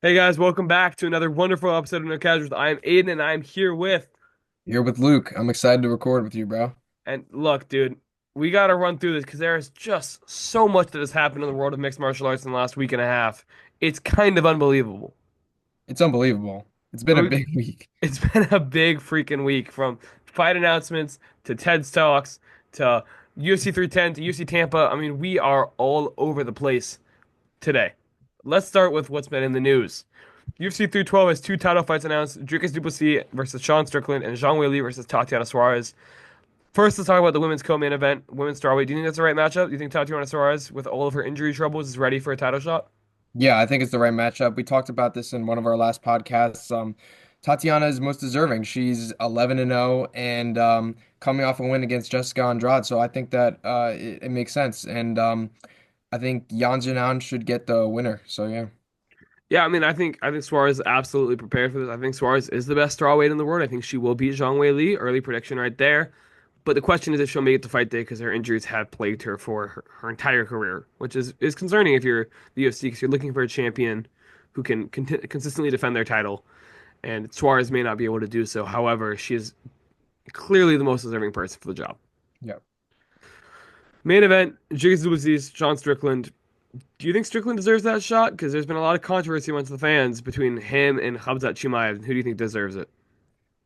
Hey guys, welcome back to another wonderful episode of No Casuals. I am Aiden and I'm here with, You're with Luke. I'm excited to record with you, bro. and look, dude, we got to run through this because there is just so much that has happened in the world of mixed martial arts in the last week and a half. It's kind of unbelievable. It's unbelievable. It's been But a big week. it's been a big freaking week from fight announcements to TED's talks to UFC 310 to UFC Tampa. I mean, we are all over the place today. Let's start with what's been in the news. UFC 312 has two title fights announced: Dricus du Plessis versus Sean Strickland and Zhang Weili versus Tatiana Suarez. First, let's talk about the women's co-main event, women's strawweight. Do you think that's the right matchup? Do you think Tatiana Suarez, with all of her injury troubles, is ready for a title shot? Yeah, I think it's the right matchup. We talked about this in one of our last podcasts. Tatiana is most deserving. She's 11 and 0 and coming off a win against Jessica Andrade. So I think that it makes sense. And I think Yan Jinan should get the winner. So yeah. Yeah, I mean, I think Suarez is absolutely prepared for this. I think Suarez is the best strawweight in the world. I think she will beat Zhang Weili. Early prediction right there. But the question is if she'll make it to fight day because her injuries have plagued her for her entire career, which is concerning if you're the UFC because you're looking for a champion who can consistently defend their title. And Suarez may not be able to do so. However, she is clearly the most deserving person for the job. Yeah. Main event: Jigs Duplessis, Sean Strickland. Do you think Strickland deserves that shot? Because there's been a lot of controversy amongst the fans between him and Khamzat Chimaev. Who do you think deserves it?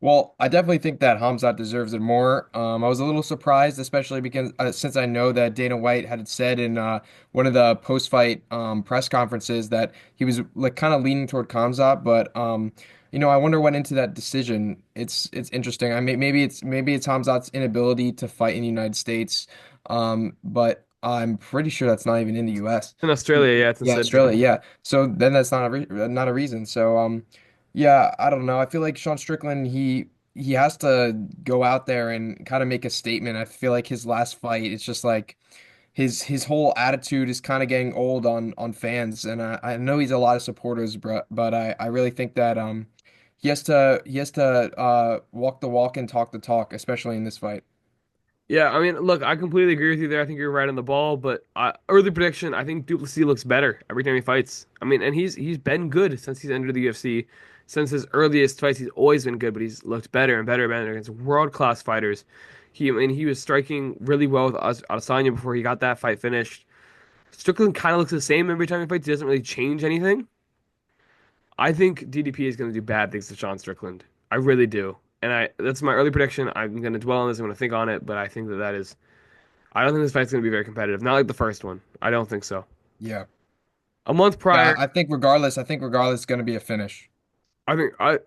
Well, I definitely think that Hamzat deserves it more. I was a little surprised, especially because since I know that Dana White had said in one of the post-fight press conferences that he was like kind of leaning toward Hamzat, but I wonder what into that decision. It's interesting. I mean, maybe it's Hamzat's inability to fight in the United States, but I'm pretty sure that's not even in the U.S. In Australia, yeah, it's in Yeah, Sydney. Australia. Yeah. So then that's not a reason. So yeah, I don't know. I feel like Sean Strickland he has to go out there and kind of make a statement. I feel like his last fight, it's just like his whole attitude is kind of getting old on fans, and I know he's a lot of supporters, but I really think that he has to walk the walk and talk the talk, especially in this fight. Yeah, I mean, look, I completely agree with you there. I think you're right on the ball, but early prediction, I think Duplessis looks better every time he fights. I mean, and he's been good since he's entered the UFC. Since his earliest fights, he's always been good, but he's looked better and better and better against world-class fighters. I mean, he was striking really well with Adesanya before he got that fight finished. Strickland kind of looks the same every time he fights. He doesn't really change anything. I think DDP is going to do bad things to Sean Strickland. I really do. And that's my early prediction. I'm going to dwell on this. I'm going to think on it, but I think that is. I don't think this fight's going to be very competitive. Not like the first one. I don't think so. Yeah. A month Yeah, prior, I think regardless, it's going to be a finish. I think I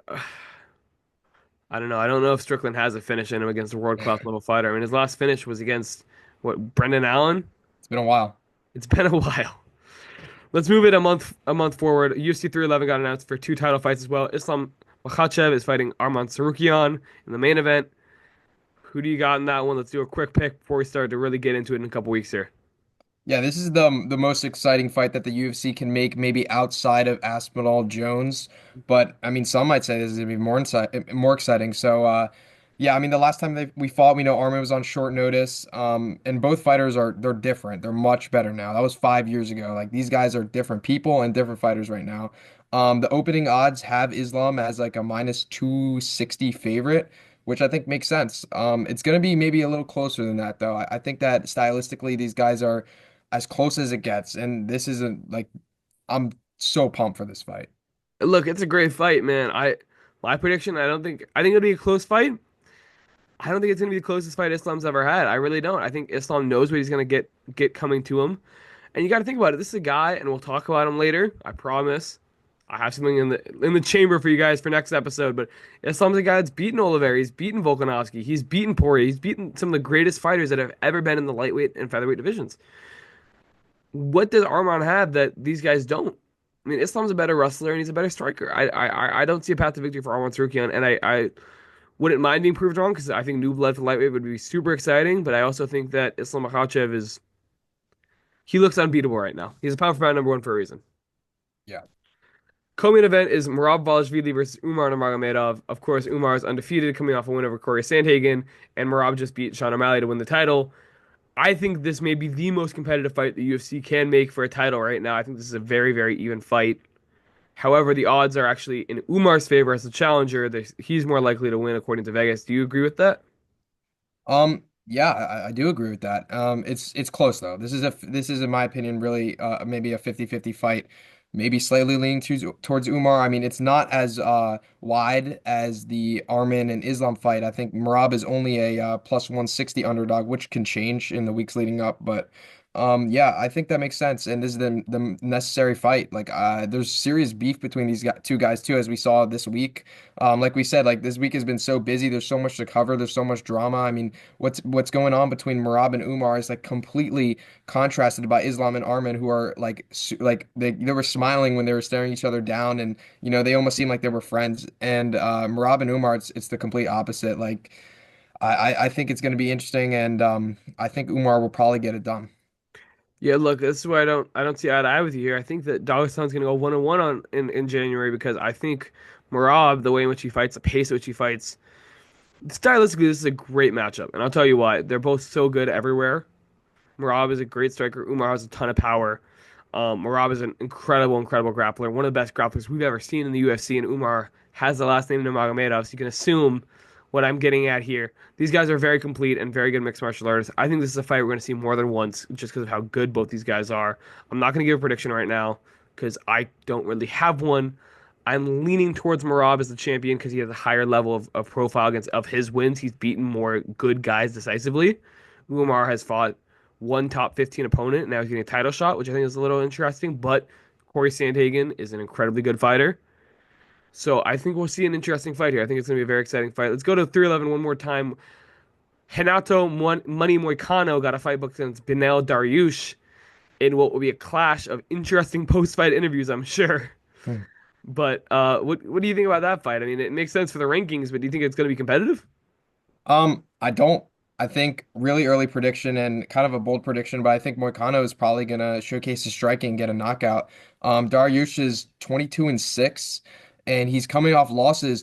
don't know. I don't know if Strickland has a finish in him against a world class level fighter. I mean, his last finish was against what, Brendan Allen. It's been a while. It's been a while. Let's move it a month forward. UFC 311 got announced for two title fights as well. Islam Makhachev is fighting Arman Tsarukyan in the main event. Who do you got in that one? Let's do a quick pick before we start to really get into it in a couple weeks here. Yeah, this is the most exciting fight that the UFC can make, maybe outside of Aspinall Jones. But I mean, some might say this is gonna be more exciting. So, yeah, I mean, the last time we fought, we know Armin was on short notice. And both fighters they're different. They're much better now. That was 5 years ago. Like these guys are different people and different fighters right now. The opening odds have Islam as like a minus 260 favorite, which I think makes sense. It's gonna be maybe a little closer than that though. I think that stylistically, these guys are as close as it gets. And this isn't like I'm so pumped for this fight. Look, it's a great fight, man. My prediction, I think it'll be a close fight. I don't think it's gonna be the closest fight Islam's ever had. I really don't. I think Islam knows what he's gonna get coming to him. And you got to think about it. This is a guy, and we'll talk about him later. I promise. I have something in the chamber for you guys for next episode. But Islam's a guy that's beaten Oliveira. He's beaten Volkanovski. He's beaten Poirier. He's beaten some of the greatest fighters that have ever been in the lightweight and featherweight divisions. What does Arman have that these guys don't? I mean, Islam's a better wrestler and he's a better striker. I don't see a path to victory for Arman Tsarukyan, and I wouldn't mind being proved wrong because I think new blood for lightweight would be super exciting. But I also think that Islam Makhachev is he looks unbeatable right now. He's a pound for pound number one for a reason. Yeah. Co-main event is Merab Valashvili versus Umar Nurmagomedov. Of course, Umar is undefeated, coming off a win over Corey Sandhagen, and Merab just beat Sean O'Malley to win the title. I think this may be the most competitive fight the UFC can make for a title right now. I think this is a very, very even fight. However, the odds are actually in Umar's favor as the challenger. He's more likely to win according to Vegas. Do you agree with that? Yeah, I do agree with that. It's close though. This is in my opinion really maybe a 50-50 fight, maybe slightly leaning towards Umar. I mean, it's not as wide as the Armin and Islam fight. I think Merab is only a plus 160 underdog, which can change in the weeks leading up, but yeah, I think that makes sense, and this is the necessary fight. Like, there's serious beef between two guys too, as we saw this week. Like we said, like this week has been so busy. There's so much to cover. There's so much drama. I mean, what's going on between Merab and Umar is like completely contrasted by Islam and Armin, who are like like they were smiling when they were staring each other down, and they almost seemed like they were friends. And Merab and Umar, it's the complete opposite. Like I think it's going to be interesting, and I think Umar will probably get it done. Yeah, look, this is where I don't see eye to eye with you here. I think that Dagestan's gonna go 1-1 in January because I think Merab, the way in which he fights, the pace at which he fights, stylistically, this is a great matchup, and I'll tell you why. They're both so good everywhere. Merab is a great striker. Umar has a ton of power. Merab is an incredible grappler, one of the best grapplers we've ever seen in the UFC, and Umar has the last name Nurmagomedov, so you can assume what I'm getting at here. These guys are very complete and very good mixed martial artists. I think this is a fight we're going to see more than once just because of how good both these guys are. I'm not going to give a prediction right now because I don't really have one. I'm leaning towards Merab as the champion because he has a higher level of profile against of his wins. He's beaten more good guys decisively. Umar has fought one top 15 opponent, and now he's getting a title shot, which I think is a little interesting. But Corey Sandhagen is an incredibly good fighter. So I think we'll see an interesting fight here. I think it's going to be a very exciting fight. Let's go to 311 one more time. Renato Money Moicano got a fight booked against Benel Dariush in what will be a clash of interesting post-fight interviews, I'm sure. But what do you think about that fight? I mean, it makes sense for the rankings, but do you think it's going to be competitive? I don't. I think really early prediction and kind of a bold prediction, but I think Moicano is probably gonna showcase his striking and get a knockout. Dariush is 22-6, and he's coming off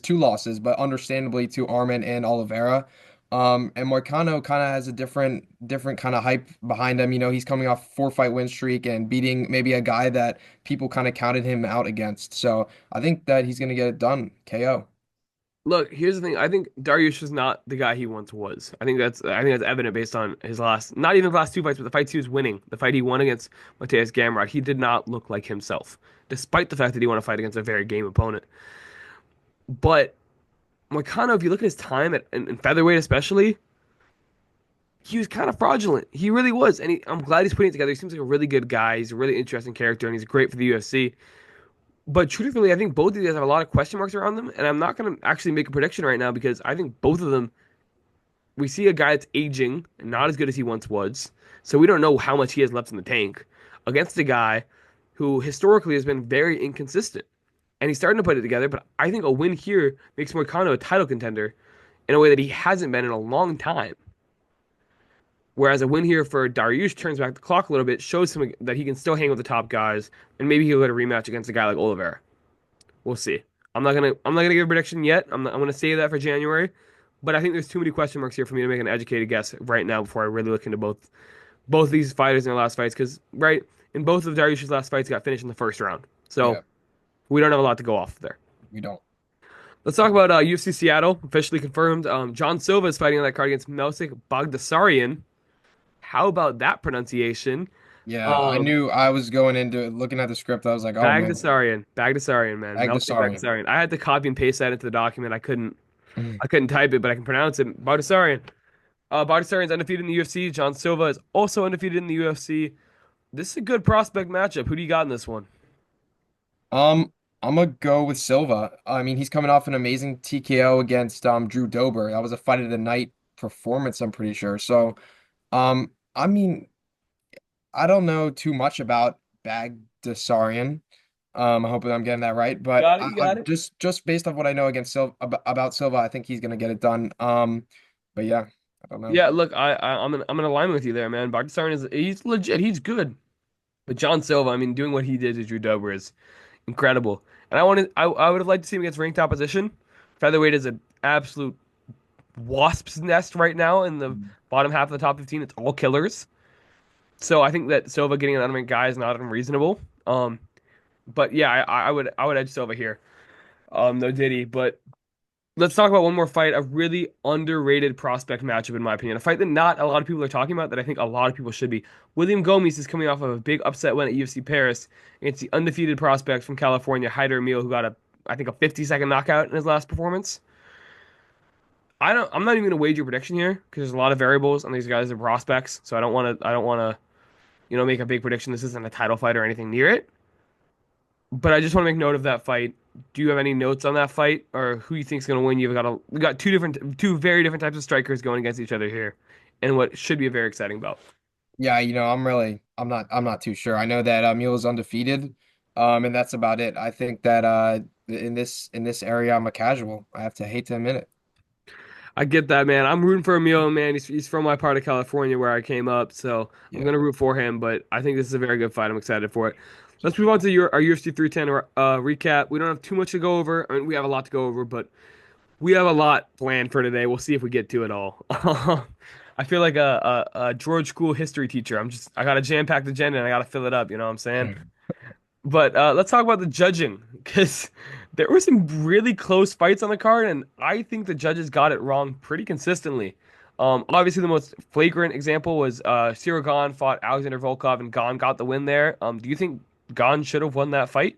two losses, but understandably to Armin and Oliveira. And Moicano kind of has a different kind of hype behind him. He's coming off 4-fight win streak and beating maybe a guy that people kind of counted him out against. So I think that he's gonna get it done, KO. Look, here's the thing. I think Dariush is not the guy he once was. I think that's evident based on his last, not even the last two fights, but the fights he was winning. The fight he won against Mateus Gamrot, he did not look like himself, despite the fact that he won a fight against a very game opponent. But Moicano, if you look at his time in featherweight, especially, he was kind of fraudulent. He really was, and I'm glad he's putting it together. He seems like a really good guy. He's a really interesting character, and he's great for the UFC. But truthfully, I think both of these guys have a lot of question marks around them, and I'm not going to actually make a prediction right now because I think both of them, we see a guy that's aging and not as good as he once was, so we don't know how much he has left in the tank against a guy who historically has been very inconsistent. And he's starting to put it together, but I think a win here makes Moicano a title contender in a way that he hasn't been in a long time. Whereas a win here for Dariush turns back the clock a little bit, shows him that he can still hang with the top guys, and maybe he'll get a rematch against a guy like Oliveira. We'll see. I'm not gonna give a prediction yet. I'm gonna save that for January. But I think there's too many question marks here for me to make an educated guess right now before I really look into both these fighters in their last fights. Because right in both of Dariush's last fights got finished in the first round. So Yeah, we don't have a lot to go off there. we don't. Let's talk about UFC Seattle, officially confirmed. John Silva is fighting on that card against Melsik Bagdasaryan. How about that pronunciation? Yeah, I Um, knew I was going into it, looking at the script. I was like, oh man, Bagdasaryan, man, Melsik Agdasarian. Bagdasaryan. I had to copy and paste that into the document. I couldn't. Mhm. I couldn't type it, but I can pronounce it. Bagdasaryan. Bagdasaryan's undefeated in the UFC. John Silva is also undefeated in the UFC. This is a good prospect matchup. Who do you got in this one? Um, I'm gonna go with Silva. I mean, he's coming off an amazing TKO against Drew Dober. That was a fight of the night performance, I'm pretty sure. So, I mean, I don't know too much about Bagdasarian. I hope I'm getting that right, but Got it. You I got it. just based off what I know against about Silva, I think he's gonna get it done. But yeah, I don't know. Yeah, look, I'm in alignment with you there, man. Bagdasaryan is he's legit. He's good. But John Silva, I mean, doing what he did to Drew Dober is incredible. And I would have liked to see him against ranked opposition. Featherweight is an absolute wasp's nest right now in the bottom half of the top 15. It's all killers. So I think that Silva getting an unranked guy is not unreasonable. But yeah, I would edge Silva here. No Diddy, but let's talk about one more fight, a really underrated prospect matchup, in my opinion. A fight that not a lot of people are talking about, that I think a lot of people should be. William Gomis is coming off of a big upset win at UFC Paris against the undefeated prospect from California, Hyder Emil, who got I think, a 50-second knockout in his last performance. I'm not even gonna wager a prediction here because there's a lot of variables and these guys are prospects, so I don't wanna, make a big prediction. This isn't a title fight or anything near it. But I just want to make note of that fight. Do you have any notes on that fight, or who you think's going to win? We got two very different types of strikers going against each other here, and what should be a very exciting bout. Yeah, I'm not too sure. I know that Mule is undefeated, and that's about it. I think that in this area, I'm a casual. I have to hate to admit it. I get that, man. I'm rooting for Emilio, man. He's from my part of California where I came up, so I'm Yeah. gonna root for him. But I think this is a very good fight. I'm excited for it. Let's move on to our UFC 310 recap. We don't have too much to go over. I mean, we have a lot to go over, but we have a lot planned for today. We'll see if we get to it all. I feel like a George School history teacher. I got a jam-packed agenda and I got to fill it up. You know what I'm saying? But let's talk about the judging because there were some really close fights on the card, and I think the judges got it wrong pretty consistently. Obviously, the most flagrant example was Cyril Gane fought Alexander Volkov, and Gane got the win there. Do you think Gane should have won that fight?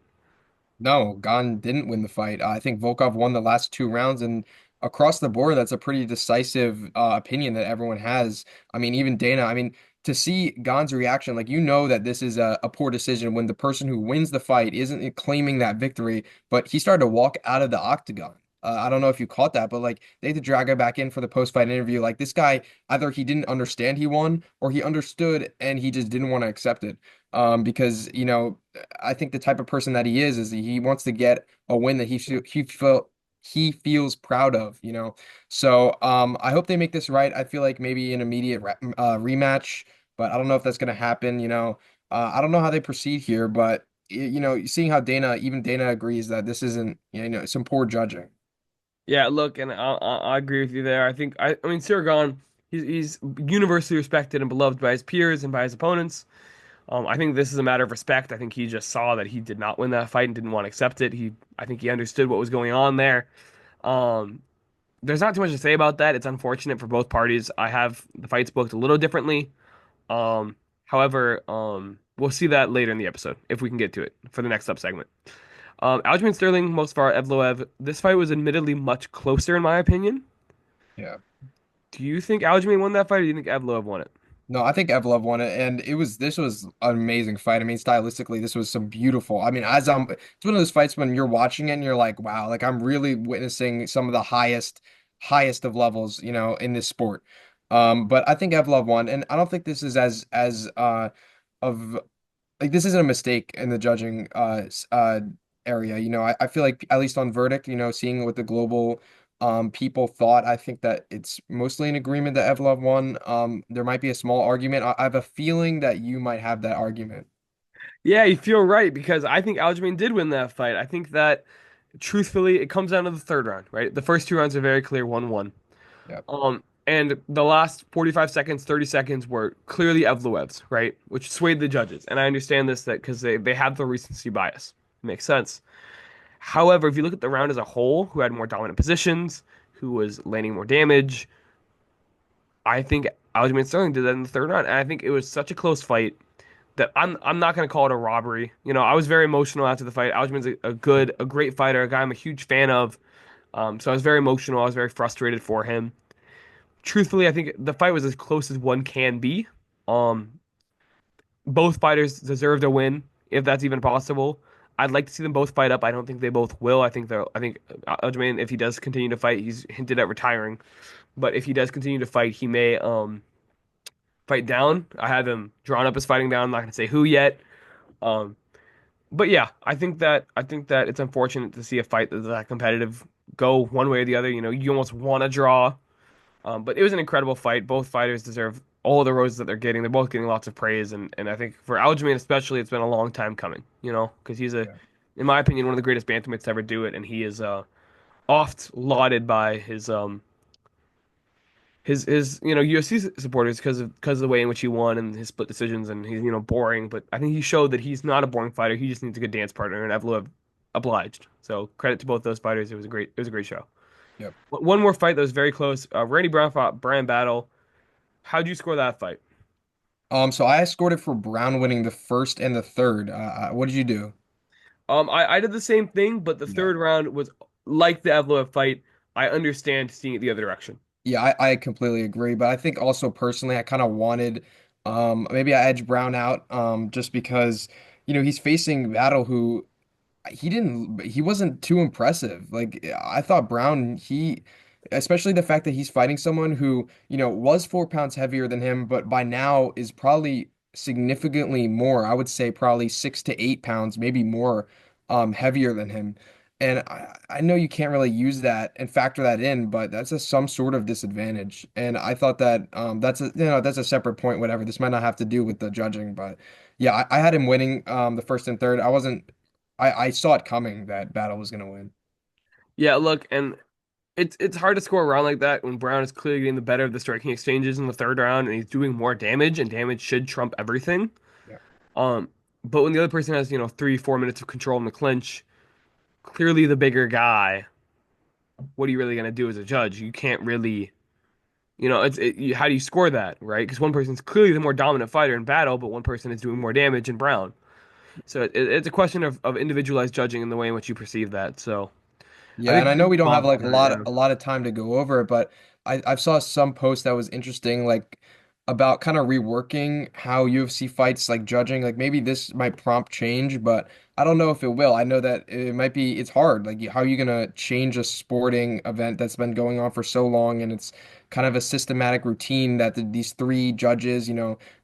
No, Gon didn't win the fight. I think Volkov won the last two rounds, and across the board, that's a pretty decisive opinion that everyone has. I mean, even Dana. I mean, to see Gon's reaction, like you know that this is a poor decision when the person who wins the fight isn't claiming that victory, but he started to walk out of the octagon. I don't know if you caught that, but like they had to drag him back in for the post-fight interview. Like this guy, either he didn't understand he won, or he understood and he just didn't want to accept it. Because I think the type of person that he is he wants to get a win that he feels proud of, you know. So I hope they make this right. I feel like maybe an immediate rematch, but I don't know if that's going to happen. I don't know how they proceed here, but seeing how even Dana agrees that this isn't, some poor judging. Yeah, look, and I agree with you there. I mean, Sirgan, he's universally respected and beloved by his peers and by his opponents. I think this is a matter of respect. I think he just saw that he did not win that fight and didn't want to accept it. I think he understood what was going on there. Um, there's not too much to say about that. It's unfortunate for both parties. I have the fights booked a little differently. However, we'll see that later in the episode if we can get to it for the next sub segment. Aljamain Sterling, Movsar Evloev. This fight was admittedly much closer in my opinion. Yeah. Do you think Aljamain won that fight, or do you think Evloev won it? No, I think Evlov won it, and this was an amazing fight. I mean, stylistically, this was some beautiful. I mean, it's one of those fights when you're watching it and you're like, wow, like I'm really witnessing some of the highest of levels, in this sport. But I think Evlov won, and I don't think this is as of like this isn't a mistake in the judging area. I feel like at least on verdict, seeing what the global people thought, I think that it's mostly an agreement that Evlov won. There might be a small argument. I have a feeling that you might have that argument. Yeah, you feel right because I think Aljamain did win that fight. I think that truthfully, it comes down to the third round, right? The first two rounds are very clear, 1-1. Yeah, And the last 45 seconds, 30 seconds were clearly Evloev's, right? Which swayed the judges. And I understand this that because they have the recency bias. It makes sense. However, if you look at the round as a whole, who had more dominant positions, who was landing more damage, I think Aljamain Sterling did that in the third round. And I think it was such a close fight that I'm not going to call it a robbery. I was very emotional after the fight. Aljamain's a great fighter, a guy I'm a huge fan of. So I was very emotional. I was very frustrated for him. Truthfully, I think the fight was as close as one can be. Um, both fighters deserved a win, if that's even possible. I'd like to see them both fight up. I don't think they both will. I think Aljamain, if he does continue to fight, he's hinted at retiring. But if he does continue to fight, he may fight down. I have him drawn up as fighting down. I'm not going to say who yet. Um, but yeah, I think that it's unfortunate to see a fight that's that competitive go one way or the other. You almost want to draw. But it was an incredible fight. Both fighters deserve all of the roses that they're getting. They're both getting lots of praise, and I think for Aljamain especially, it's been a long time coming. Because yeah, in my opinion, one of the greatest bantamweights to ever do it, and he is oft lauded by his his UFC supporters because of the way in which he won and his split decisions and he's boring. But I think he showed that he's not a boring fighter. He just needs a good dance partner, and Evloev obliged. So credit to both those fighters. It was a great show. Yep. One more fight that was very close. Randy Brown fought Brian Battle. How'd you score that fight? So I scored it for Brown winning the first and the third. What did you do? I did the same thing, but the Yeah. third round was like the Evloev fight. I understand seeing it the other direction. Yeah, I completely agree. But I think also personally, I kind of wanted, maybe I edged Brown out, just because, he's facing Battle, who he wasn't too impressive. Like I thought Brown, especially the fact that he's fighting someone who, was 4 pounds heavier than him, but by now is probably significantly more. I would say probably 6 to 8 pounds, maybe more, heavier than him. And I know you can't really use that and factor that in, but that's some sort of disadvantage. And I thought that that's a separate point, whatever. This might not have to do with the judging, but yeah, I had him winning the first and third. I saw it coming that Battle was gonna win. Yeah, look, and it's hard to score a round like that when Brown is clearly getting the better of the striking exchanges in the third round and he's doing more damage, and damage should trump everything. Yeah. Um, but when the other person has 3, 4 minutes of control in the clinch, clearly the bigger guy, what are you really gonna do as a judge? You can't really, how do you score that, right? Because one person's clearly the more dominant fighter in battle, but one person is doing more damage in Brown. So it's a question of individualized judging in the way in which you perceive that. So I Yeah, think and I we can know we move don't on have from like that. Yeah. a lot of time to go over it, but I saw some post that was interesting, like about kind of reworking how UFC fights, like judging. Like maybe this might prompt change, but I don't know if it will. I know that it's hard. Like how are you gonna change a sporting event that's been going on for so long, and it's kind of a systematic routine that these three judges,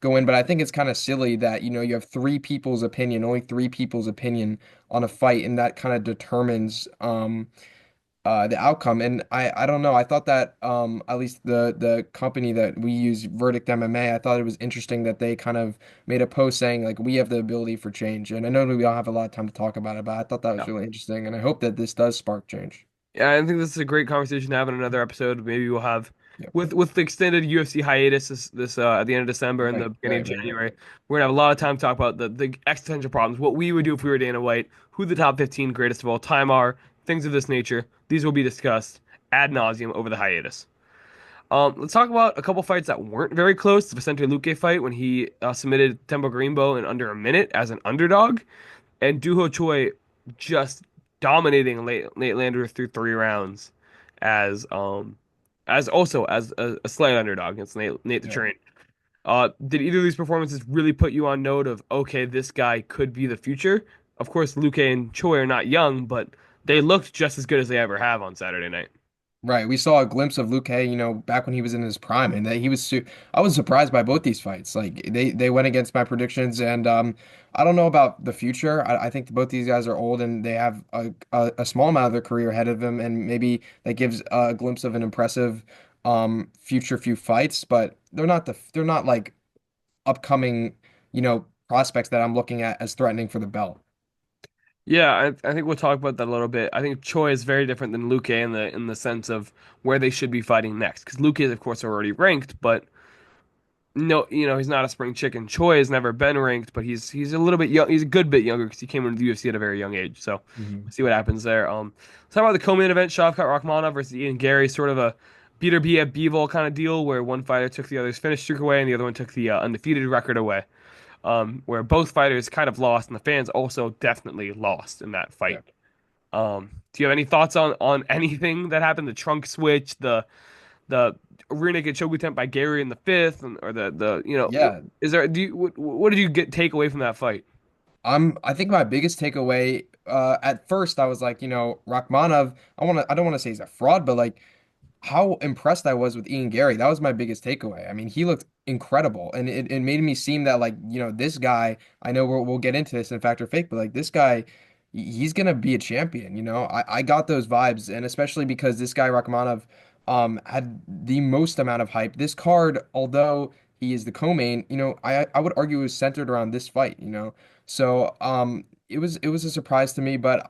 go in. But I think it's kind of silly that, you have three people's opinion, only three people's opinion on a fight, and that kind of determines the outcome. And I don't know. I thought that at least the company that we use, Verdict MMA, I thought it was interesting that they kind of made a post saying like we have the ability for change. And I know we don't have a lot of time to talk about it, but I thought that was Yeah. really interesting, and I hope that this does spark change. Yeah, I think this is a great conversation to have in another episode. Maybe we'll have Yep. with the extended UFC hiatus this at the end of December and the Right, beginning of right, right, right. January. We're gonna have a lot of time to talk about the existential problems, what we would do if we were Dana White, who the top 15 greatest of all time are, things of this nature. These will be discussed ad nauseum over the hiatus. Let's talk about a couple fights that weren't very close. The Vicente Luque fight when he submitted Tembo Greenbow in under a minute as an underdog, and Doo Choi just dominating Nate Landers through 3 rounds as also as a slight underdog against Nate the Yeah. Train. Did either of these performances really put you on note of okay, this guy could be the future? Of course, Luque and Choi are not young, but they looked just as good as they ever have on Saturday night. Right. We saw a glimpse of Luke Hay, back when he was in his prime, and that he was I was surprised by both these fights. Like they went against my predictions, and I don't know about the future. I think both these guys are old and they have a small amount of their career ahead of them, and maybe that gives a glimpse of an impressive future few fights, but they're not like upcoming, prospects that I'm looking at as threatening for the belt. Yeah, I think we'll talk about that a little bit. I think Choi is very different than Luque in the sense of where they should be fighting next. Because Luque is, of course, already ranked, but no, he's not a spring chicken. Choi has never been ranked, but he's a little bit young. He's a good bit younger because he came into the UFC at a very young age. So Hmm. we'll see what happens there. Let's talk about the co-main event: Shavkat Rakhmonov versus Ian Gary, sort of a beater be at Bivol kind of deal, where one fighter took the other's finish streak away and the other one took the undefeated record away. Where both fighters kind of lost, and the fans also definitely lost in that Yeah. fight. Do you have any thoughts on anything that happened? The trunk switch, the rear naked choke attempt by Gary in the fifth, or the Yeah. is there? What did you take away from that fight? I think my biggest takeaway, at first I was like, Rachmanov, I don't want to say he's a fraud, but like how impressed I was with Ian Gary. That was my biggest takeaway. I mean, he looked incredible, and it made me seem that like, this guy, I know we'll get into this in Fact or Fake, but like this guy, he's gonna be a champion, I got those vibes, and especially because this guy Rachmanov had the most amount of hype. This card, although he is the co-main, I would argue it was centered around this fight. So it was a surprise to me, but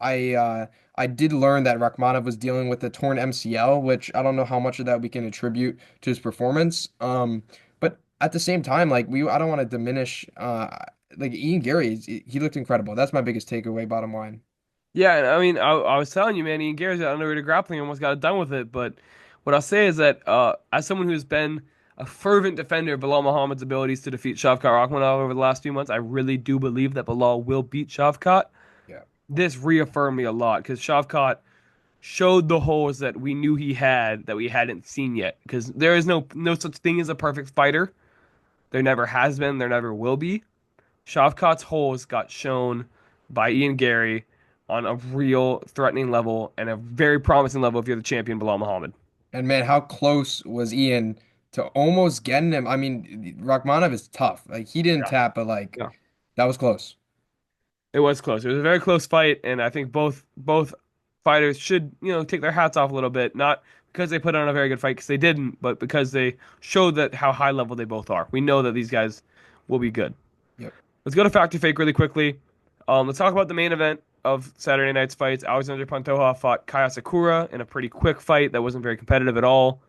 I did learn that Rachmanov was dealing with a torn MCL, which I don't know how much of that we can attribute to his performance. But at the same time, like I don't want to diminish like Ian Gary. He looked incredible. That's my biggest takeaway. Bottom line. Yeah, and I mean, I was telling you, man, Ian Gary's that underrated grappling almost got it done with it. But what I'll say is that as someone who's been a fervent defender of Bilal Muhammad's abilities to defeat Shavkat Rakhmonov over the last few months, I really do believe that Bilal will beat Shavkat. Yeah. This reaffirmed me a lot because Shavkat showed the holes that we knew he had that we hadn't seen yet. Because there is no such thing as a perfect fighter. There never has been. There never will be. Shavkat's holes got shown by Ian Gary on a real threatening level and a very promising level if you're the champion, Bilal Muhammad. And man, how close was Ian to almost getting him? I mean, Rachmanov is tough. Like he didn't Yeah. tap, but like Yeah. that was close. It was close. It was a very close fight, and I think both fighters should, take their hats off a little bit, not because they put on a very good fight, because they didn't, but because they showed that how high level they both are. We know that these guys will be good. Yep. Let's go to Fact or Fake really quickly. Let's talk about the main event of Saturday night's fights. Alexander Pantoja fought Kaya Sakura in a pretty quick fight that wasn't very competitive at all.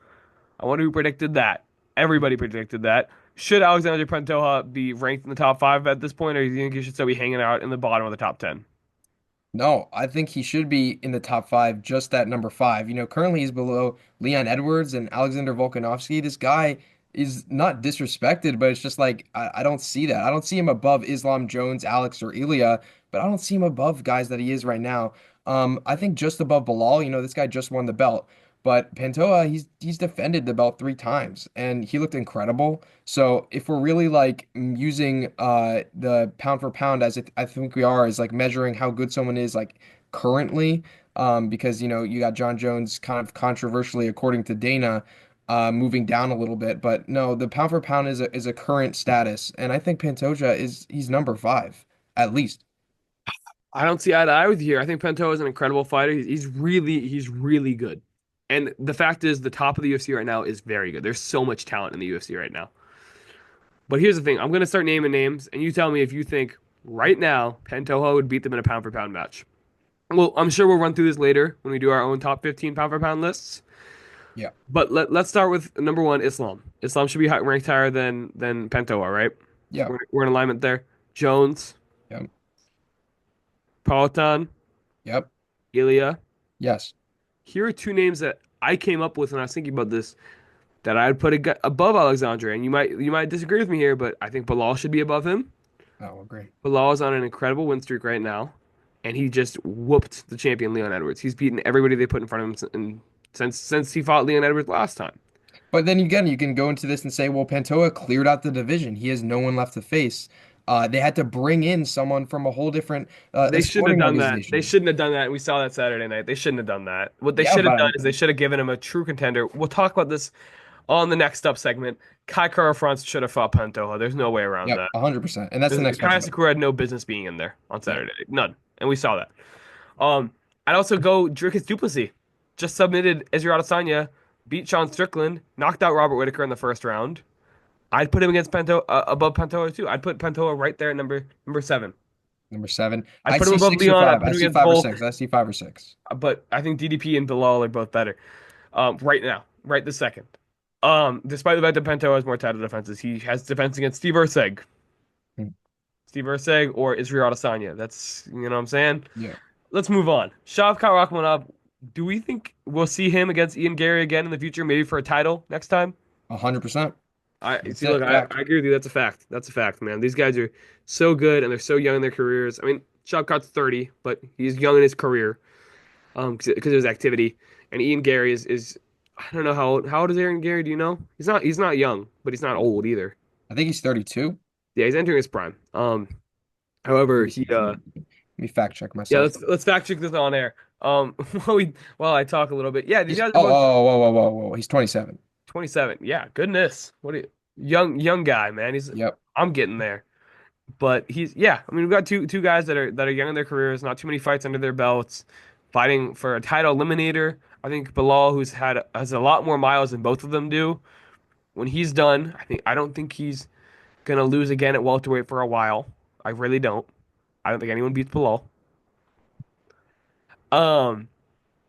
I wonder who predicted that. Everybody predicted that. Should Alexander Pantoja be ranked in the top five at this point, or do you think he should still be hanging out in the bottom of the top 10? No, I think he should be in the top five, just at number five. Currently he's below Leon Edwards and Alexander Volkanovski. This guy is not disrespected, but it's just like I don't see that. I don't see him above Islam Jones, Alex, or Ilya, but I don't see him above guys that he is right now. I think just above Bilal. This guy just won the belt. But Pantoja, he's defended the belt 3 times and he looked incredible. So if we're really like using the pound for pound as I think we are, is like measuring how good someone is like currently, because you got John Jones kind of controversially according to Dana moving down a little bit, but no, the pound for pound is a current status, and I think Pantoja he's number five at least. I don't see eye to eye with you here. I think Pantoja is an incredible fighter. He's really good. And the fact is, the top of the UFC right now is very good. There's so much talent in the UFC right now. But here's the thing: I'm gonna start naming names, and you tell me if you think right now Pantoja would beat them in a pound for pound match. Well, I'm sure we'll run through this later when we do our own top 15 pound for pound lists. Yeah, But let's start with number one, Islam. Islam should be ranked higher than Pantoja, right? yeah, We're in alignment there. Jones, yep, Politan, yep, Ilya. yes, Here are two names that I came up with when I was thinking about this that I'd put above Alexandre. And you might disagree with me here, but I think Bilal should be above him. oh, agree. Bilal is on an incredible win streak right now, and he just whooped the champion Leon Edwards. He's beaten everybody they put in front of him since he fought Leon Edwards last time. But then again, you can go into this and say, well, Pantoja cleared out the division. He has no one left to face. They had to bring in someone from a whole different a They shouldn't have sporting done that. They organization. shouldn't have done that. We saw that Saturday night. They shouldn't have done that. What they Yeah, should have but done is they should have given him a true contender. We'll talk about this on the next up segment. Kai Kara France should have fought Pantoja. There's no way around yep, that. 100%. And that's the next Kai matchup. Sakura had no business being in there on Yep. Saturday. None. And we saw that. I'd also go Dricus Duplessis. Just submitted Israel Adesanya, beat Sean Strickland, knocked out Robert Whitaker in the first round. I'd put him against above Pantoja too. I'd put Pantoja right there at number seven. Number seven. I'd I put him see above six or Leon. I'd five. put I him see against five or Volk. six. I see five or six. But I think DDP and Bilal are both better. Right now, right this second. Despite the fact that Pantoja has more title defenses, he has defense against Steve Erceg. Hmm. Steve Erceg or Israel Adesanya. That's, what I'm saying? Yeah, Let's move on. Shavkat Rakhmonov, do we think we'll see him against Ian Gary again in the future, maybe for a title next time? 100%. I That's see. Look, it. I, Fact. I agree with you. That's a fact. That's a fact, man. These guys are so good and they're so young in their careers. I mean, Shavkat's 30, but he's young in his career, because of his activity. And Ian Gary is I don't know how old is Ian Gary? Do you know? He's not young, but he's not old either. I think he's 32. Yeah, he's entering his prime. However, Let me he see. Let me fact check yeah, myself. let's fact check this on air. While I talk a little bit. Yeah, these He's guys are oh, both oh, whoa, whoa, whoa, whoa. He's 27. 27. Yeah, goodness. What a young guy, man. Yep. I'm getting there. But yeah, I mean we've got two guys that are young in their careers, not too many fights under their belts, fighting for a title eliminator. I think Bilal, has a lot more miles than both of them do. When he's done, I don't think he's gonna lose again at welterweight for a while. I really don't. I don't think anyone beats Bilal. Um,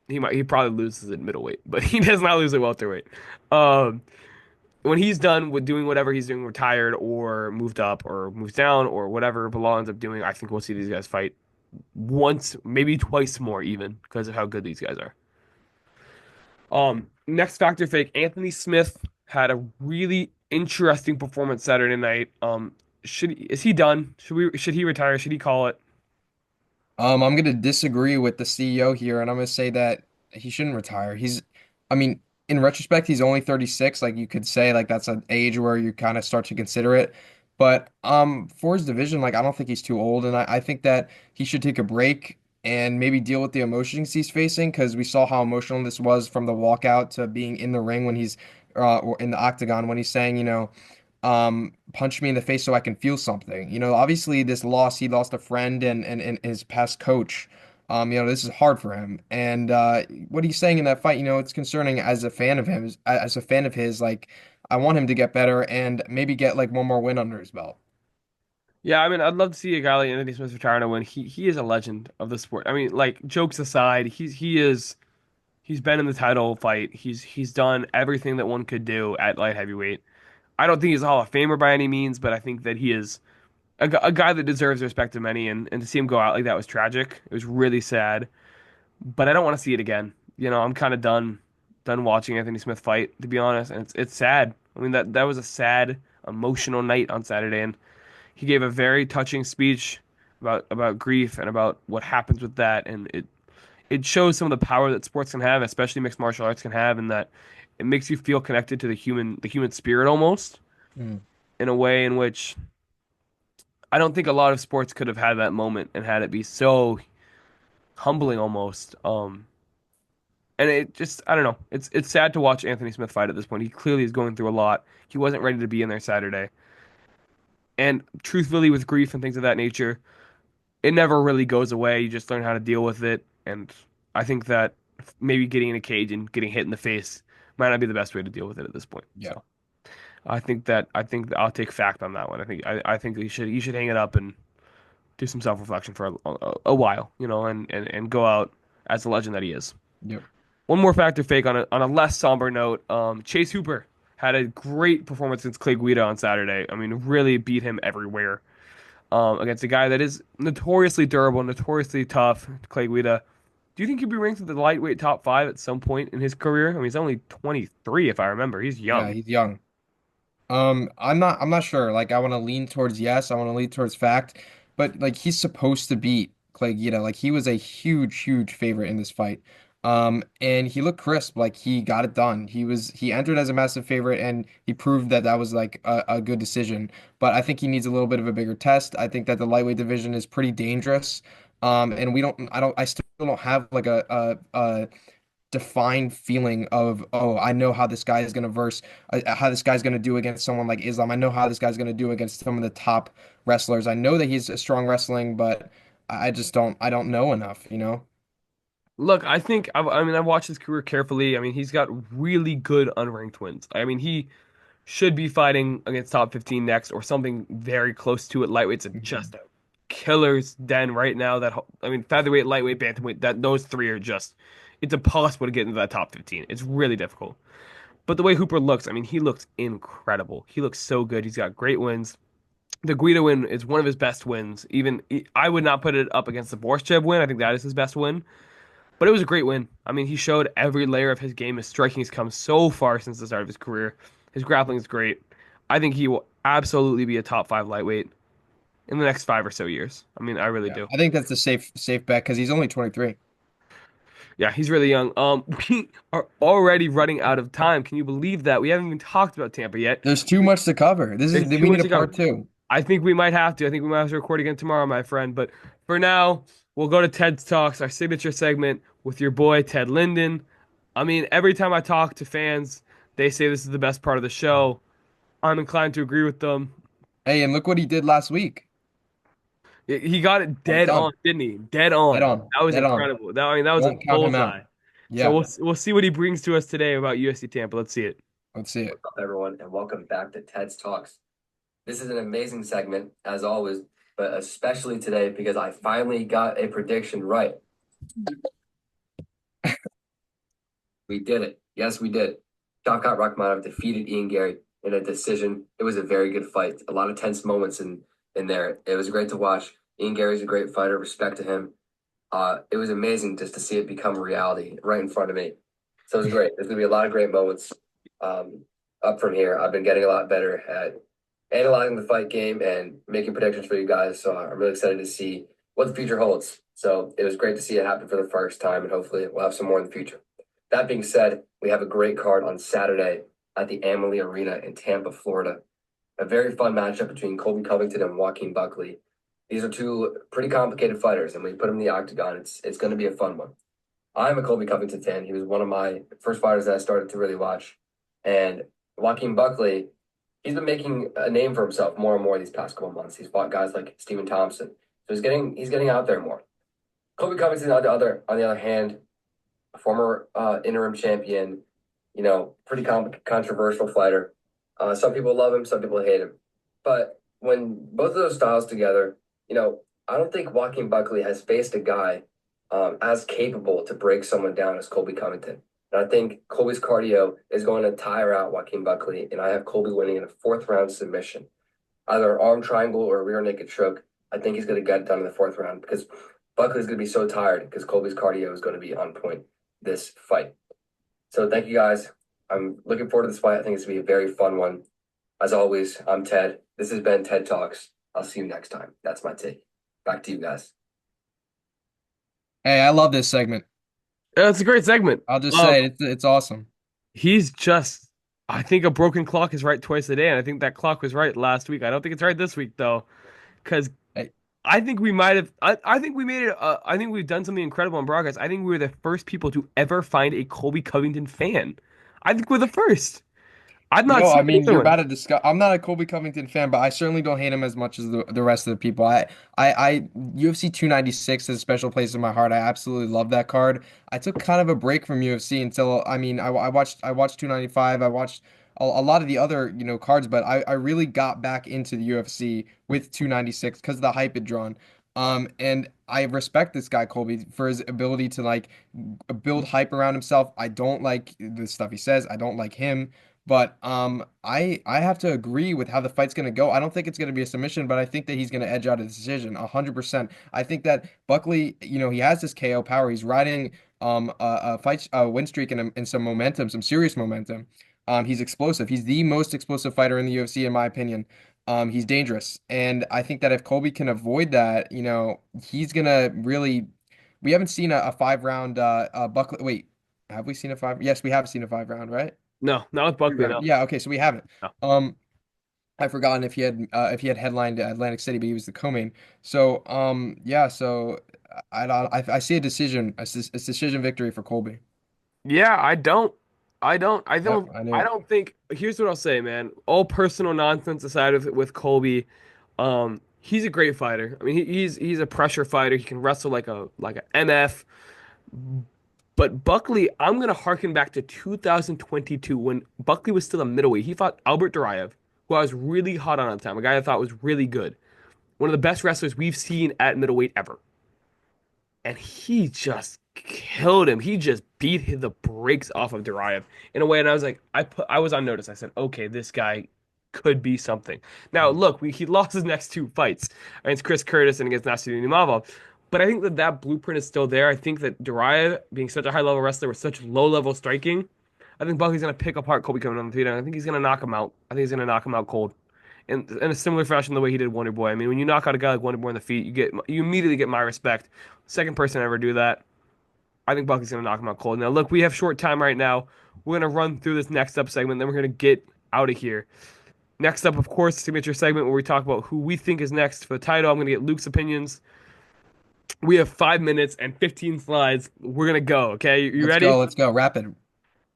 he probably loses at middleweight, but he does not lose at welterweight. Um, when he's done with doing whatever he's doing, retired or moved up or moves down or whatever Bilal ends up doing, I think we'll see these guys fight once, maybe twice more even because of how good these guys are. Next factor fake, Anthony Smith had a really interesting performance Saturday night. Is he done? Should he retire? Should he call it? I'm going to disagree with the CEO here, and I'm going to say that he shouldn't retire. I mean, in retrospect, he's only 36. Like you could say, like that's an age where you kind of start to consider it. But for his division, like I don't think he's too old, and I think that he should take a break and maybe deal with the emotions he's facing because we saw how emotional this was from the walkout to being in the ring when he's or in the octagon when he's saying, punch me in the face so I can feel something. Obviously this loss, he lost a friend and his past coach. This is hard for him. And what he's saying in that fight, it's concerning as a fan of him, as a fan of his, like I want him to get better and maybe get like one more win under his belt. Yeah, I mean, I'd love to see a guy like Anthony Smith retire and win. He is a legend of the sport. I mean, like jokes aside, he's been in the title fight. He's done everything that one could do at light heavyweight. I don't think he's a Hall of Famer by any means, but I think that he is a guy that deserves the respect of many. And to see him go out like that was tragic. It was really sad. But I don't want to see it again. I'm kind of done watching Anthony Smith fight, to be honest. And it's sad. I mean, that was a sad, emotional night on Saturday, and he gave a very touching speech about grief and about what happens with that, and it shows some of the power that sports can have, especially mixed martial arts can have, and that it makes you feel connected to the human spirit almost Mm, in a way in which I don't think a lot of sports could have had that moment and had it be so humbling almost. And it just I don't know. It's sad to watch Anthony Smith fight at this point. He clearly is going through a lot. He wasn't ready to be in there Saturday. And truthfully, with grief and things of that nature, it never really goes away. You just learn how to deal with it. And I think that maybe getting in a cage and getting hit in the face might not be the best way to deal with it at this point. yeah, So I think that I'll take fact on that one. I think you should hang it up and do some self-reflection for a while, and go out as the legend that he is. yep. One more factor fake on a less somber note. Chase Hooper had a great performance against Clay Guida on Saturday. I mean, really beat him everywhere. Against a guy that is notoriously durable, notoriously tough, Clay Guida. Do you think he'd be ranked in the lightweight top five at some point in his career? I mean, he's only 23, if I remember. He's Yeah, young. he's young. I'm not sure. Like, I want to lean towards yes. I want to lean towards fact, but like he's supposed to beat Clay Guida. Like he was a huge, huge favorite in this fight. And he looked crisp. Like he got it done. He entered as a massive favorite, and he proved that that was like a good decision. But I think he needs a little bit of a bigger test. I think that the lightweight division is pretty dangerous. And we don't. I still don't have like a defined feeling of, oh, I know how this guy is going to how this guy's going to do against someone like Islam. I know how this guy's going to do against some of the top wrestlers. I know that he's a strong wrestling, but I just I don't know enough. Look, I mean, I've watched his career carefully. I mean, he's got really good unranked wins. I mean, he should be fighting against top 15 next or something very close to it. Lightweight's just Mhm. a killer's den right now. I mean, featherweight, lightweight, bantamweight, that those three are just it's impossible to get into that top 15. It's really difficult. But the way Hooper looks, I mean, he looks incredible. He looks so good. He's got great wins. The Guida win is one of his best wins. I would not put it up against the Borshchev win. I think that is his best win. But it was a great win. I mean, he showed every layer of his game. His striking has come so far since the start of his career. His grappling is great. I think he will absolutely be a top five lightweight in the next 5 or so years. I mean, I really Yeah, do. I think that's the safe bet because he's only 23. Yeah, he's really young. We are already running out of time. Can you believe that? We haven't even talked about Tampa yet. There's too much to cover. There's too We need much a to go. part two. I think we might have to. I think we might have to record again tomorrow, my friend. But for now, we'll go to Ted's Talks, our signature segment with your boy, Ted Linden. I mean, every time I talk to fans, they say this is the best part of the show. I'm inclined to agree with them. Hey, and look what he did last week. He got it Got it dead on, done. didn't he? Dead Dead on. on. That was Dead on. incredible. That was a Won't count him out. bullseye. So Yeah, we'll see what he brings to us today about UFC Tampa. Let's see it. let's see it. What's up, everyone, and welcome back to Ted's Talks. This is an amazing segment, as always, but especially today because I finally got a prediction right. We did it. Yes, we did. Shavkat Rakhmonov defeated Ian Gary in a decision. It was a very good fight. A lot of tense moments in there. It was great to watch. Ian Gary's a great fighter. Respect to him. It was amazing just to see it become a reality right in front of me. So it was great. There's gonna be a lot of great moments um, up from here. I've been getting a lot better at analyzing the fight game and making predictions for you guys. So I'm really excited to see what the future holds. So it was great to see it happen for the first time, and hopefully we'll have some more in the future. That being said, we have a great card on Saturday at the Amalie Arena in Tampa, Florida. A very fun matchup between Colby Covington and Joaquin Buckley. These are two pretty complicated fighters, and when you put them in the octagon, it's going to be a fun one. I'm a Colby Covington fan. He was one of my first fighters that I started to really watch. And Joaquin Buckley, he's been making a name for himself more and more these past couple months. He's fought guys like Stephen Thompson. So he's getting out there more. Colby Covington on the other hand, a former interim champion, pretty controversial fighter. Some people love him, some people hate him. But when both of those styles together, I don't think Joaquin Buckley has faced a guy as capable to break someone down as Colby Covington. And I think Colby's cardio is going to tire out Joaquin Buckley, and I have Colby winning in a fourth round submission, either an arm triangle or a rear naked choke. I think he's going to get it done in the fourth round because Buckley's going to be so tired because Colby's cardio is going to be on point this fight. So thank you guys. I'm looking forward to this fight. I think it's going to be a very fun one. As always, I'm Ted. This has been Ted Talks. I'll see you next time. That's my take. Back to you guys. Hey, I love this segment. It's a great segment. I'll just say it's awesome. He's just, I think a broken clock is right twice a day, and I think that clock was right last week. I don't think it's right this week though, because Hey, I think we might have. I think we made it. I think we've done something incredible in broadcast. I think we were the first people to ever find a Colby Covington fan. I think we're the first. I've not yo, I seen mean, another you're one. about to discuss. I'm not a Colby Covington fan, but I certainly don't hate him as much as the rest of the people. UFC 296 has a special place in my heart. I absolutely love that card. I took kind of a break from UFC until, I mean, I watched 295. I watched a lot of the other, cards, but I really got back into the UFC with 296 because of the hype it drawn. And I respect this guy Colby for his ability to like build hype around himself. I don't like the stuff he says. I don't like him. But I have to agree with how the fight's gonna go. I don't think it's gonna be a submission, but I think that he's gonna edge out a decision 100%. I think that Buckley, he has this KO power. He's riding a fight win streak and some momentum, some serious momentum. He's explosive. He's the most explosive fighter in the UFC, in my opinion. He's dangerous, and I think that if Colby can avoid that, he's gonna really. We haven't seen a 5 round Buckley. Wait, have we seen a five? Yes, we have seen a 5 round, right? No, not with Three Buckley. round. No, Yeah, okay, so we haven't. no. Um, I've forgotten if he had headlined Atlantic City, but he was the co-main. So yeah, so I see a decision victory for Colby. Yeah, I don't. I don't. I Yep, don't. I knew I it. don't think. Here's what I'll say, man. All personal nonsense aside with Colby, he's a great fighter. I mean, he's a pressure fighter. He can wrestle like a MF. But Buckley, I'm gonna harken back to 2022 when Buckley was still a middleweight. He fought Albert Duraev, who I was really hot on at the time, a guy I thought was really good, one of the best wrestlers we've seen at middleweight ever. And he just killed him. He just beat the brakes off of Duraev in a way. And I was like, I was on notice. I said, okay, this guy could be something. Now, look, he lost his next two fights against Chris Curtis and against Nasiruddin Imavov. But I think that blueprint is still there. I think that Duraev, being such a high level wrestler with such low level striking, I think Buckley's going to pick apart Colby coming on the feet. And I think he's going to knock him out. I think he's going to knock him out cold. In a similar fashion, the way he did Wonder Boy. I mean, when you knock out a guy like Wonder Boy in the feet, you immediately get my respect. Second person to ever do that. I think Buckley's gonna knock him out cold. Now, look, we have short time right now. We're gonna run through this next up segment, then we're gonna get out of here. Next up, of course, signature segment where we talk about who we think is next for the title. I'm gonna get Luke's opinions. We have 5 minutes and 15 slides. We're gonna go. Okay, you Let's ready? go, let's go. Rapid.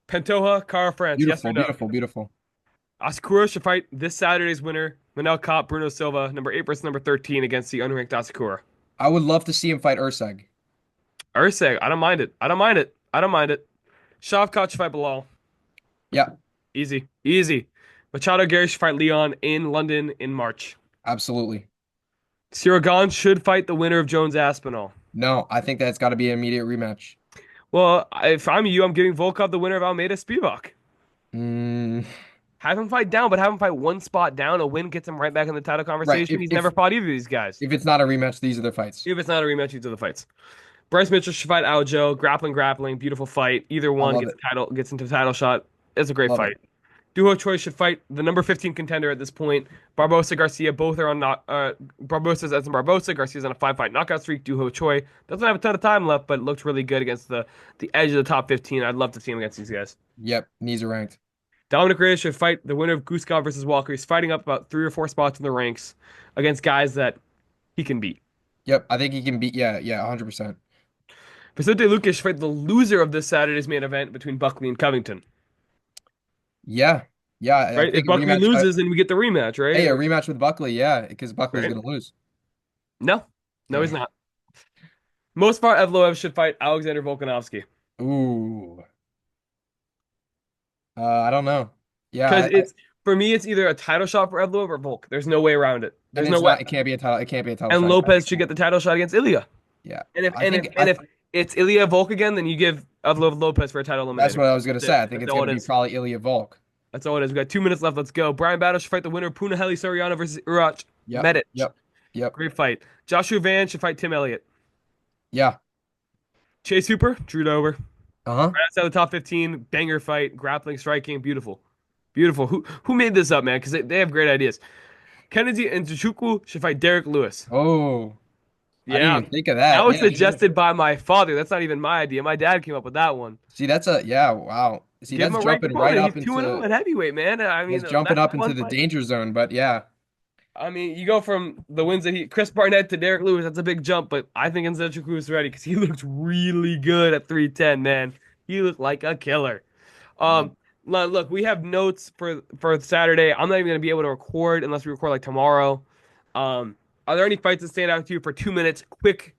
Pantoja, Cara France. Yes or Beautiful, no? beautiful, beautiful. Asakura should fight this Saturday's winner, Manel Kape, Bruno Silva, number 8 versus number 13 against the unranked Asakura. I would love to see him fight Urseg. Urseg, I don't mind it. I don't mind it. I don't mind it. Shavkat should fight Bilal. Yeah, Easy. Easy. Machado Gary should fight Leon in London in March. absolutely. Cyril Gane should fight the winner of Jones Aspinall. No, I think that's got to be an immediate rematch. Well, if I'm you, I'm giving Volkov the winner of Almeida Spivak. Mm, Have him fight down, but have him fight one spot down. A win gets him right back in the title right. conversation. He's never fought either of these guys. If it's not a rematch, these are the fights. If it's not a rematch, these are the fights. Bryce Mitchell should fight Aljo. Grappling, beautiful fight. Either I one love gets it. a title, gets into the title shot. It's a great Love it. fight. Duho Choi should fight the number 15 contender at this point. Barbosa Garcia, both are on knock. Barbosa's as in Barbosa. Garcia's on a 5-fight knockout streak. Duho Choi doesn't have a ton of time left, but looked really good against the edge of the top 15. I'd love to see him against these guys. Yep, knees are ranked. Dominic Reyes should fight the winner of Guskov versus Walker. He's fighting up about 3 or 4 spots in the ranks against guys that he can beat. Yep, I think he can beat. Yeah, yeah, 100%. Vicente Luque should fight the loser of this Saturday's main event between Buckley and Covington. Yeah, yeah, I Right? If think a Buckley rematch. loses, then we get the rematch, Hey, right? a rematch with Buckley. Yeah, because Buckley's Right? gonna lose. No, no, Yeah. he's not. Most far Evloev should fight Alexander Volkanovski Ooh. I don't know. Yeah, because it's for me, it's either a title shot for Evloev or Volk. There's no way around it. and There's no it's way. not. It can't be a title. It can't be a title And shot. Lopez should get the title shot against Ilya. Yeah, And if I and if think and if it's Ilya Volk again, then you give Evloev Lopez for a title that's eliminator. what I was gonna That's say. it. I think That's it's all gonna it be is. probably Ilya Volk. That's all it is. We got 2 minutes left. Let's go. Brian Battle should fight the winner of Punahele Soriano versus Urac Yep, Medic. yep, yep. Great fight. Joshua Van should fight Tim Elliott. Yeah. Chase Hooper, Drew Dober. Uh-huh. Right outside the top 15. Banger fight. Grappling, striking. Beautiful. Beautiful. Who made this up, man? Because they have great ideas. Kennedy and Nzechukwu should fight Derek Lewis. Oh, I didn't Yeah. even think of That that. was Yeah. suggested by my father. That's not even my idea. My dad came up with that one. See, that's a yeah. Wow. See, Give him that's a ranked jumping right opponent. He's up 2-0 into at heavyweight, man. I mean, that's jumping that's a up into fun the fight. danger zone. But yeah, I mean, you go from the wins that Chris Barnett to Derek Lewis. That's a big jump, but I think Nzechukwu is ready because he looked really good at 310, man. He looked like a killer. yep. Um, look, we have notes for Saturday. I'm not even gonna be able to record unless we record like tomorrow. Are there any fights that stand out to you for 2 minutes? Quick,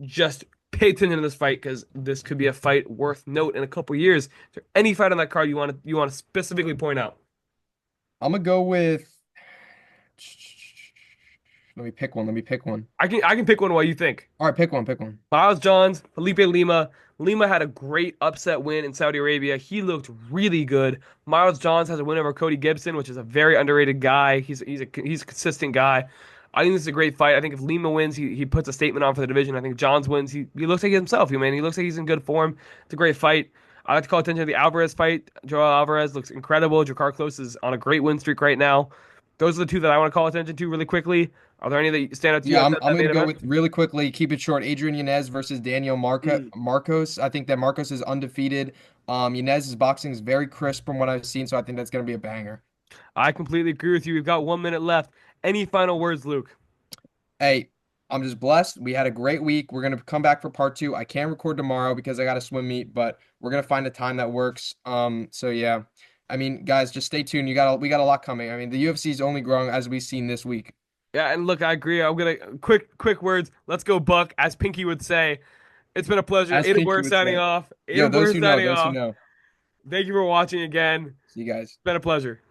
just pay attention to this fight because this could be a fight worth note in a couple years. Is there any fight on that card you want to specifically point out? I'm gonna go with. Let me pick one. Let me pick one. I can pick one while you think. All right, pick one. Pick one. Miles Johns, Felipe Lima. Lima had a great upset win in Saudi Arabia. He looked really good. Miles Johns has a win over Cody Gibson, which is a very underrated guy. He's a consistent guy. I think this is a great fight. I think if Lima wins, he puts a statement on for the division. I think Johns wins, he looks like himself. Man, he looks like he's in good form. It's a great fight. I like to call attention to the Alvarez fight. Joel Alvarez looks incredible. Jakar Close is on a great win streak right now. Those are the two that I want to call attention to really quickly. Are there any that stand out to you Yeah, at I'm that gonna main go event? with really quickly. Keep it short. Adrian Yanez versus Daniel Mm. Marcos. I think that Marcos is undefeated. Yanez's boxing is very crisp from what I've seen, so I think that's gonna be a banger. I completely agree with you. We've got 1 minute left. Any final words, Luke? Hey, I'm just blessed. We had a great week. We're gonna come back for part two. I can't record tomorrow because I got a swim meet, but we're gonna find a time that works. So yeah. I mean, guys, just stay tuned. We got a lot coming. I mean, the UFC is only growing as we've seen this week. Yeah, and look, I agree. I'm gonna quick words. Let's go, Buck, as Pinky would say. It's been a pleasure. As Aiden Pinky Burr would signing say. off. Yo, Aiden Burr signing those who off. know. Thank you for watching again. See you guys. It's been a pleasure.